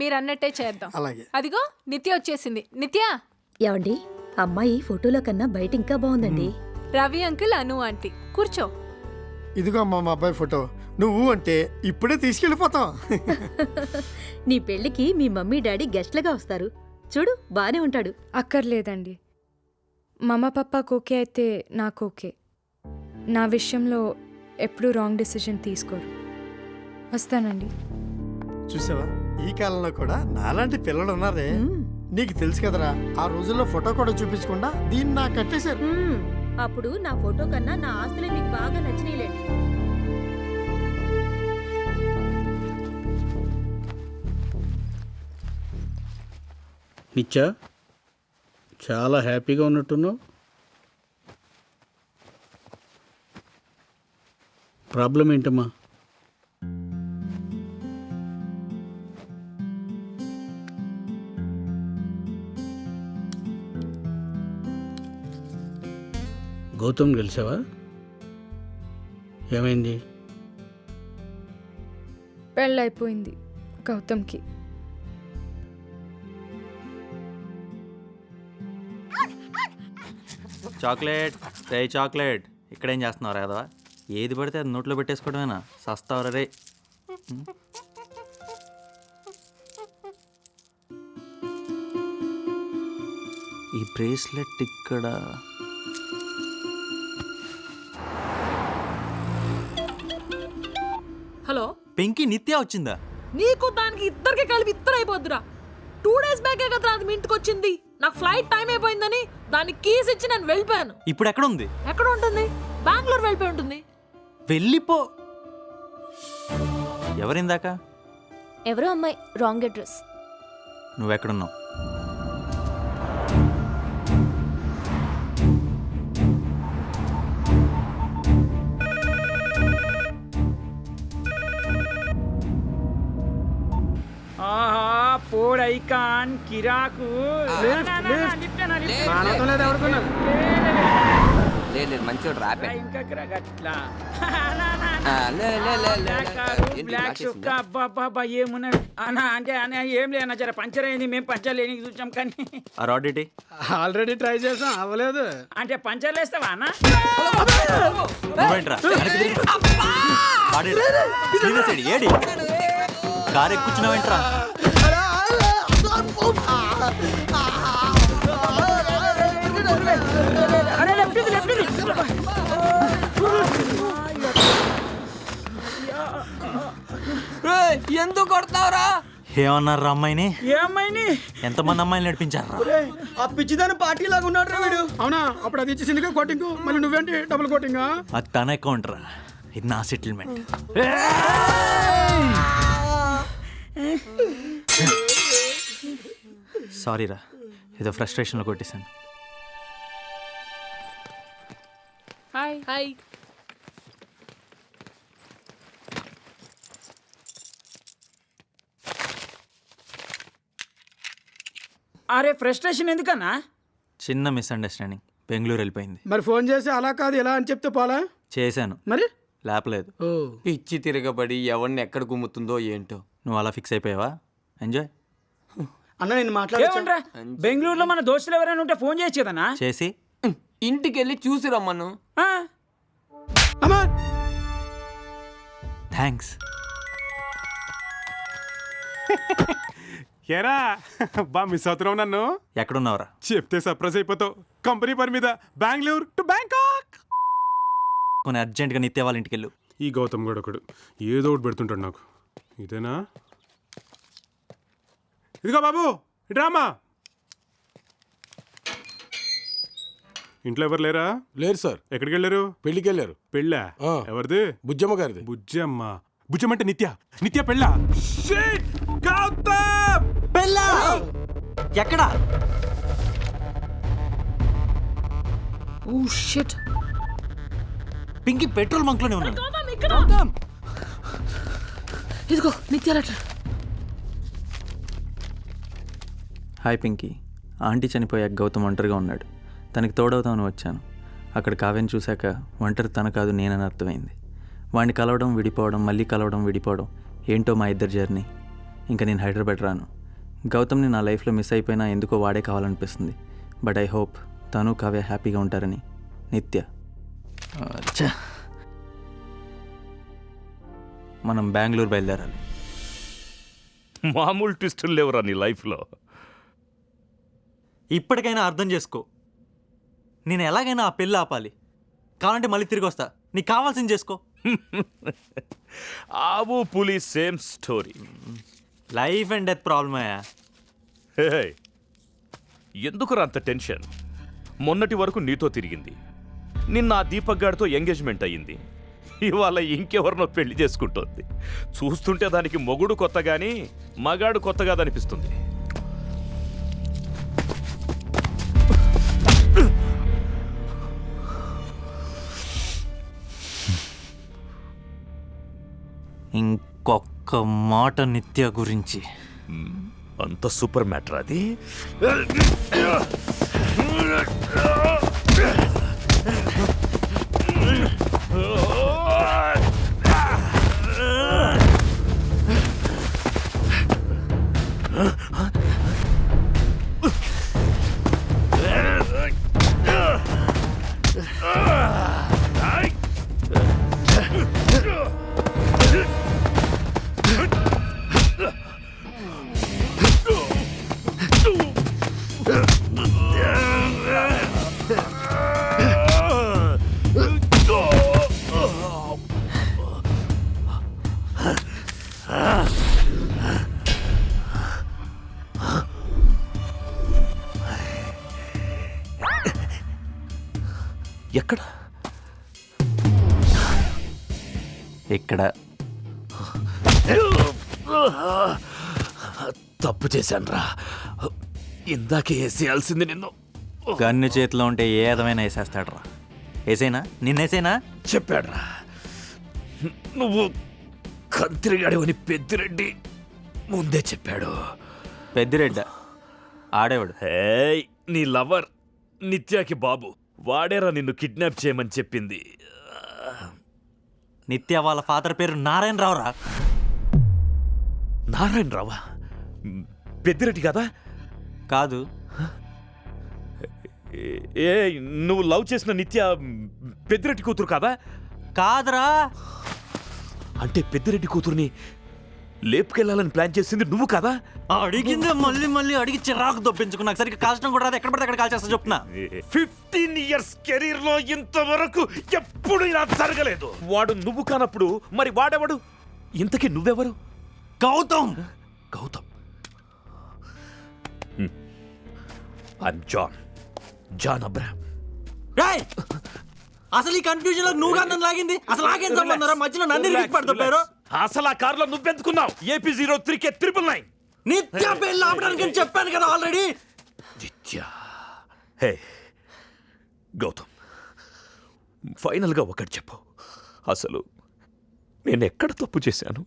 మీరు అన్నట్టే చేద్దాం. అలాగే. అదిగో నిత్య వచ్చేసింది. నిత్య, ఏమండి, అమ్మాయి ఫోటోలో కన్నా బయట ఇంకా బాగుందండి. రవి అంకుల్, అను ఆంటీ, కూర్చో. ఇదిగో అమ్మా మా అబ్బాయి ఫోటో. నువ్వు అంటే ఇప్పుడే తీసుకెళ్ళిపోతాం. నీ పెళ్లికి మీ మమ్మీ డాడీ గెస్ట్లుగా వస్తారు. చూడు, బానే ఉంటాడు. అక్కర్లేదండి. మమ్మ పప్పాకు ఓకే అయితే నాకు ఓకే. నా విషయంలో ఎప్పుడూ రాంగ్ డెసిషన్ తీసుకోరు. వస్తానండి. చూసావా, ఈ కాలంలో కూడా నాలాంటి పిల్లలు ఉన్నారే. నీకు తెలుసు కదరా, ఆ రోజుల్లో ఫోటో కూడా చూపించకుండా దీన్ని నాకు కట్టేశారు. అప్పుడు నా ఫోటో కన్నా నా ఆస్తులే మీకు బాగా నచ్చినాయిలేండి. నిత్య, చాలా హ్యాపీగా ఉన్నట్టున్నావు. ప్రాబ్లం ఏంటమ్మా? గౌతమ్ కలిసావా? ఏమైంది? పెళ్ళైపోయింది గౌతమ్కి. చాక్లెట్ రే చాక్లెట్. ఇక్కడేం చేస్తున్నారు కదా? ఏది పడితే అది నోట్లో పెట్టేసుకోవడమేనా? సస్తావరా రే. ఈ బ్రేస్లెట్ ఇక్కడ. హలో, పెంకి నిత్య వచ్చిందా? నీకు దానికి ఇద్దరికి కలిపి ఇద్దరు అయిపోద్దురా. 2 days బ్యాకే కదా అది మీ ఇంటికి వచ్చింది. నాకు ఫ్లైట్ టైం అయిపోయిందని దానికి కీస్ ఇచ్చి నేను వెళ్ళిపోయాను. ఇప్పుడు ఎక్కడ ఉంది? ఎక్కడ ఉంటుంది? బెంగళూరు వెళ్ళిపోయి ఉంటుంది. వెళ్ళిపో. ఎవరిందాక? ఎవరో అమ్మాయి, రాంగ్ అడ్రస్. నువ్వెక్కడున్నావు? పోడైకాన్ కిరాకు. మంచి ఇంకా గట్లా ఏమున్నా అన్నా అంటే అన్న ఏం లేదన్నా, జర పంచర్ అయింది. మేము పంచర్ లేని చూసాం కానీ. ఆల్రెడీ ట్రై చేసాం, అవ్వలేదు. అంటే పంచర్ వేస్తావా అన్న? ఏడి కారు ఎక్కుచ్చినావేంట్రా? ఎందుకు కొడతావురా? ఏమన్నారా అమ్మాయిని? ఏ అమ్మాయిని? ఎంతమంది అమ్మాయిని నడిపించారా? ఆ పిచ్చిదాని పార్టీ లాగా ఉన్నాడు వీడు. అవునా? అప్పుడు అది ఇచ్చేసిందిగా కోటింగ్, మళ్ళీ నువ్వేంటి డబుల్ కోటింగ్? అది తన అకౌంట్ రా, ఇది నా సెటిల్మెంట్. సారీ రా, ఏదో ఫ్రస్ట్రేషన్లో కొట్టేశాను. Hi hi. అరే ఫ్రస్ట్రేషన్ ఎందుకన్నా? చిన్న మిస్అండర్స్టాండింగ్, బెంగళూరు వెళ్ళిపోయింది. మరి ఫోన్ చేసి అలా కాదు ఇలా అని చెప్తే పోలా? చేశాను, మరి లేపలేదు. పిచ్చి తిరగబడి ఎవరిని ఎక్కడ గుమ్ముతుందో ఏంటో. నువ్వు అలా ఫిక్స్ అయిపోయావా? ఎంజాయ్. అన్న నేను ఏమంటారా? బెంగళూరులో మన దోస్తులు ఎవరైనా ఉంటే ఫోన్ చేయొచ్చు కదన్నా? చేసి ఇంటికి వెళ్ళి చూసి రమ్మను. థ్యాంక్స్. ఏరా బా మిస్ అవుతున్నావు నన్ను. ఎక్కడున్నావురా? చెప్తే సర్ప్రైజ్ అయిపోతావు. కంపెనీ పని మీద బెంగళూరు టు బ్యాంకాక్. కొన్ని అర్జెంట్గా నిత్య వాళ్ళ ఇంటికి వెళ్ళు. ఈ గౌతమ్ గడు ఒకడు ఏదో ఒకటి పెడుతుంటాడు నాకు. ఇదేనా? ఇదిగో బాబు డ్రామా. ఇంట్లో ఎవరు లేరా? లేరు సార్. ఎక్కడికి వెళ్ళారు? పెళ్లికి వెళ్ళారు. పెళ్ళా? ఎవరిది? బుజ్జమ్మ గారిది. బుజ్జమ్మ? బుజ్జమ్మ అంటే నిత్య. నిత్య పెళ్ళా? గౌతమ్ పెళ్ళా? ఎక్కడా? Oh shit. Pinky petrol bunk లోనే ఉన్నాను. ఇదిగో నిత్య లెటర్. హాయ్ పింకీ, ఆంటీ చనిపోయాక గౌతమ్ ఒంటరిగా ఉన్నాడు. తనకి తోడవుతామని వచ్చాను. అక్కడ కావ్యని చూశాక ఒంటరి తన కాదు నేనని అర్థమైంది. వాడిని కలవడం విడిపోవడం, మళ్ళీ కలవడం విడిపోవడం ఏంటో మా ఇద్దరి జర్నీ. ఇంకా నేను హైదరాబాద్ రాను. గౌతమ్ని నా లైఫ్లో మిస్ అయిపోయినా ఎందుకో వాడే కావాలనిపిస్తుంది. బట్ ఐ హోప్ తను కావ్య హ్యాపీగా ఉంటారని. నిత్య. అచ్చా, మనం బెంగళూరు బయలుదేరాలి. మామూలు ట్విస్టులు లేవురా నీ లైఫ్లో. ఇప్పటికైనా అర్థం చేసుకో. నేను ఎలాగైనా ఆ పెళ్ళి ఆపాలి. కావాలంటే మళ్ళీ తిరిగి వస్తా. నీకు కావాల్సింది చేసుకో. ఆవు పులి same story. Life and death ప్రాబ్లమయ్యా. ఎందుకురా అంత టెన్షన్? మొన్నటి వరకు నీతో తిరిగింది, నిన్న ఆ దీపక్ గారితో ఎంగేజ్మెంట్ అయ్యింది, ఇవాళ ఇంకెవరినో పెళ్లి చేసుకుంటోంది. చూస్తుంటే దానికి మొగుడు కొత్తగాని మగాడు కొత్తగా అనిపిస్తుంది. ఇంకొక మాట నిత్య గురించి. అంత సూపర్ మ్యాటర్ అది. ఎక్కడ? ఇక్కడ. తప్పు చేశానురా. ఇందాకే వేసేయాల్సింది నిన్ను. గన్ను చేతిలో ఉంటే ఏ విధమైనా వేసేస్తాడరా. వేసేనా? నిన్నేసేనా? చెప్పాడురా, నువ్వు కంత్రిగాడవని పెద్దిరెడ్డి ముందే చెప్పాడు. పెద్దిరెడ్డ ఆడేవాడు. హే, నీ లవర్ నిత్యాకి బాబు వాడేరా నిన్ను కిడ్నాప్ చేయమని చెప్పింది. నిత్య వాళ్ళ ఫాదర్ పేరు నారాయణరావురా. నారాయణరావా? పెద్దిరెడ్డి కదా? కాదు. ఏ, నువ్వు లవ్ చేసిన నిత్య పెద్దిరెడ్డి కూతురు కాదా? కాదురా. అంటే పెద్దిరెడ్డి కూతురుని లేపుకెళ్ళాలని ప్లాన్ చేసింది నువ్వు కదా? అడిగిందే మళ్ళీ మళ్ళీ అడిగి చిరాకు దొప్పించుకు. నాకు సరిగ్గా కాల్చడం కూడా రాదు. ఎక్కడ పడితే అక్కడ కాల్ చేస్తా చెప్తున్నా. 15 years కెరీర్ లో ఇంతవరకు ఎప్పుడు ఇలా జరగలేదు. వాడు నువ్వు కానప్పుడు మరి వాడెవడు? ఇంతకీ నువ్వెవరు? గౌతమ్. గౌతమ్. ఐఎమ్ జాన్ అబ్రహాం. అసలు ఈ కన్ఫ్యూజన్ లో నువ్వు నన్ను లాగింది. అసలు నాకేం సంబంధం? మధ్యలో నన్ను పడతారు. అసలు ఆ కారులో నువ్వెందుకున్నావు? AP03K 999. నిత్య పెళ్ళి ఆపడానికి చెప్పాను కదా ఆల్రెడీ. నిత్య. హే గౌతమ్, ఫైనల్గా ఒకటి చెప్పు. అసలు నేను ఎక్కడ తప్పు చేశాను?